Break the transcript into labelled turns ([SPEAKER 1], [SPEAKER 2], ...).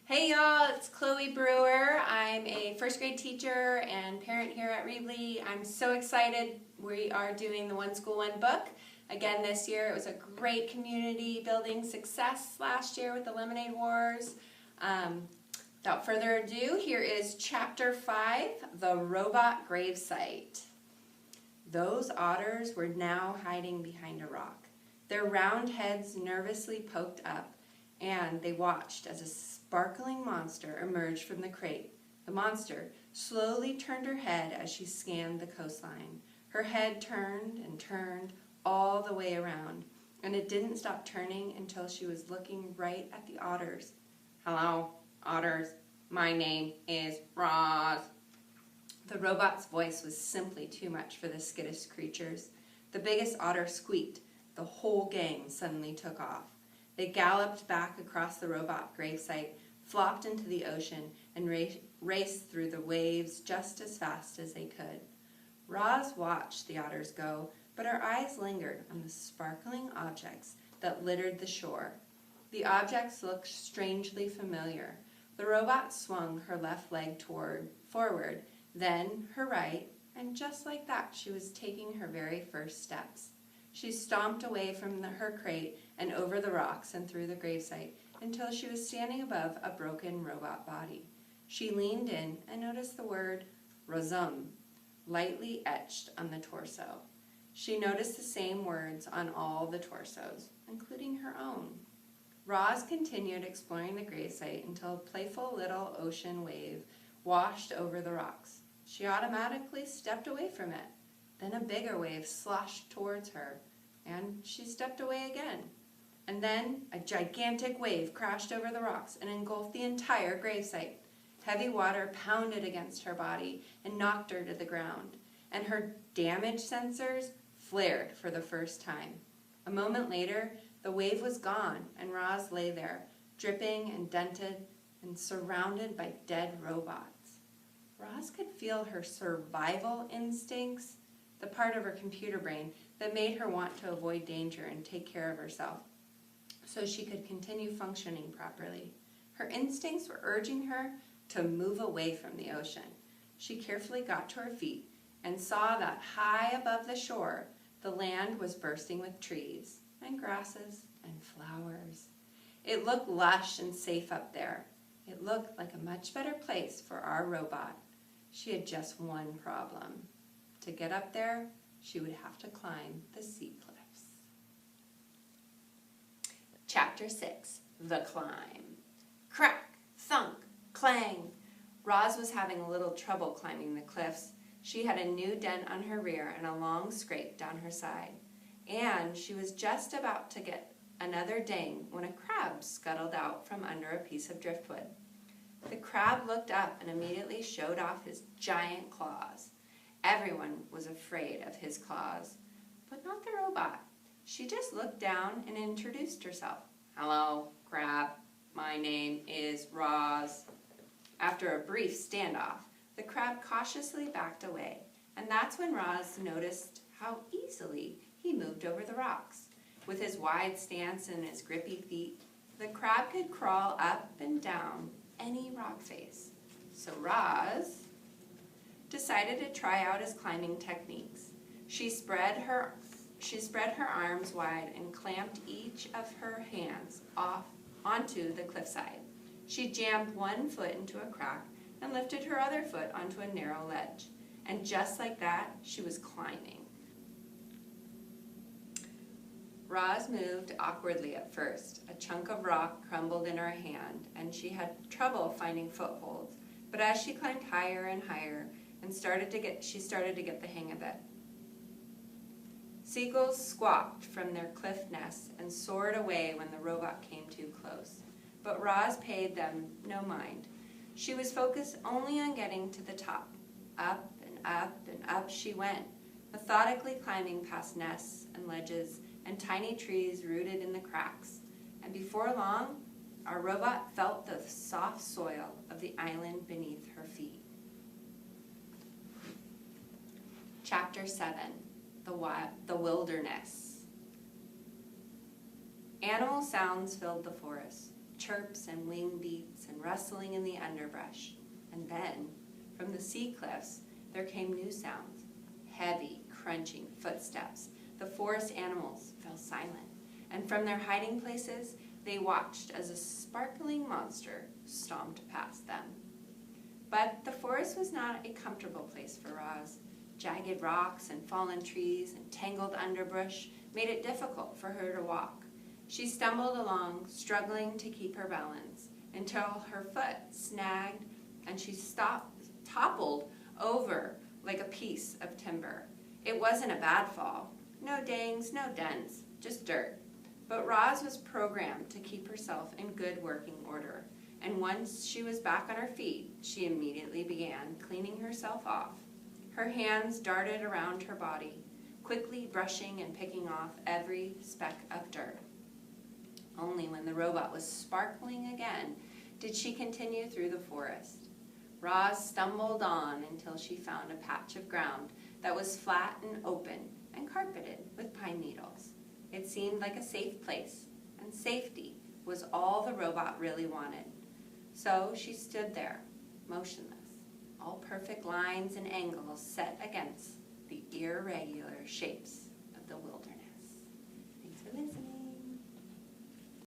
[SPEAKER 1] Hey y'all, it's Chloe Brewer. I'm a first grade teacher and parent here at Reedley. I'm so excited. We are doing the One School, One Book. Again this year. It was a great community building success last year with the Lemonade Wars. Without further ado, here is Chapter 5, The Robot Gravesite. Those otters were now hiding behind a rock, their round heads nervously poked up, and they watched as a sparkling monster emerged from the crate. The monster slowly turned her head as she scanned the coastline. Her head turned and turned all the way around, and it didn't stop turning until she was looking right at the otters. "Hello, otters. My name is Roz." The robot's voice was simply too much for the skittish creatures. The biggest otter squeaked. The whole gang suddenly took off. They galloped back across the robot gravesite, flopped into the ocean, and raced through the waves just as fast as they could. Roz watched the otters go, but her eyes lingered on the sparkling objects that littered the shore. The objects looked strangely familiar. The robot swung her left leg forward, then her right, and just like that, she was taking her very first steps. She stomped away from her crate and over the rocks and through the gravesite until she was standing above a broken robot body. She leaned in and noticed the word Razum lightly etched on the torso. She noticed the same words on all the torsos, including her own. Roz continued exploring the gravesite until a playful little ocean wave washed over the rocks. She automatically stepped away from it. Then a bigger wave sloshed towards her, and she stepped away again. And then a gigantic wave crashed over the rocks and engulfed the entire gravesite. Heavy water pounded against her body and knocked her to the ground, and her damage sensors flared for the first time. A moment later, the wave was gone, and Roz lay there, dripping and dented and surrounded by dead robots. Roz could feel her survival instincts, the part of her computer brain that made her want to avoid danger and take care of herself so she could continue functioning properly. Her instincts were urging her to move away from the ocean. She carefully got to her feet and saw that high above the shore, the land was bursting with trees and grasses and flowers. It looked lush and safe up there. It looked like a much better place for our robot. She had just one problem. To get up there, she would have to climb the sea cliffs. Chapter 6, The Climb. Crack, thunk, clang. Roz was having a little trouble climbing the cliffs. She had a new dent on her rear and a long scrape down her side. And she was just about to get another ding when a crab scuttled out from under a piece of driftwood. The crab looked up and immediately showed off his giant claws. Everyone was afraid of his claws, but not the robot. She just looked down and introduced herself. "Hello, crab. My name is Roz." After a brief standoff, the crab cautiously backed away, and that's when Roz noticed how easily he moved over the rocks. With his wide stance and his grippy feet, the crab could crawl up and down any rock face. So Roz decided to try out his climbing techniques. She spread her arms wide and clamped each of her hands off onto the cliffside. She jammed one foot into a crack and lifted her other foot onto a narrow ledge. And just like that, she was climbing. Roz moved awkwardly at first. A chunk of rock crumbled in her hand, and she had trouble finding footholds. But as she climbed higher and higher, and she started to get the hang of it. Seagulls squawked from their cliff nests and soared away when the robot came too close. But Roz paid them no mind. She was focused only on getting to the top. Up and up and up she went, methodically climbing past nests and ledges and tiny trees rooted in the cracks. And before long, our robot felt the soft soil of the island beneath her feet. Chapter 7, The Wilderness. Animal sounds filled the forest. chirps and wing beats and rustling in the underbrush. And then, from the sea cliffs, there came new sounds. Heavy, crunching footsteps. The forest animals fell silent, and from their hiding places, they watched as a sparkling monster stomped past them. But the forest was not a comfortable place for Roz. Jagged rocks and fallen trees and tangled underbrush made it difficult for her to walk. She stumbled along, struggling to keep her balance, until her foot snagged and she toppled over like a piece of timber. It wasn't a bad fall. No dings, no dents, just dirt. But Roz was programmed to keep herself in good working order, and once she was back on her feet, she immediately began cleaning herself off. Her hands darted around her body, quickly brushing and picking off every speck of dirt. Only when the robot was sparkling again did she continue through the forest. Roz stumbled on until she found a patch of ground that was flat and open and carpeted with pine needles. It seemed like a safe place, and safety was all the robot really wanted. So she stood there, motionless, all perfect lines and angles set against the irregular shapes of the wilderness. Thanks for listening.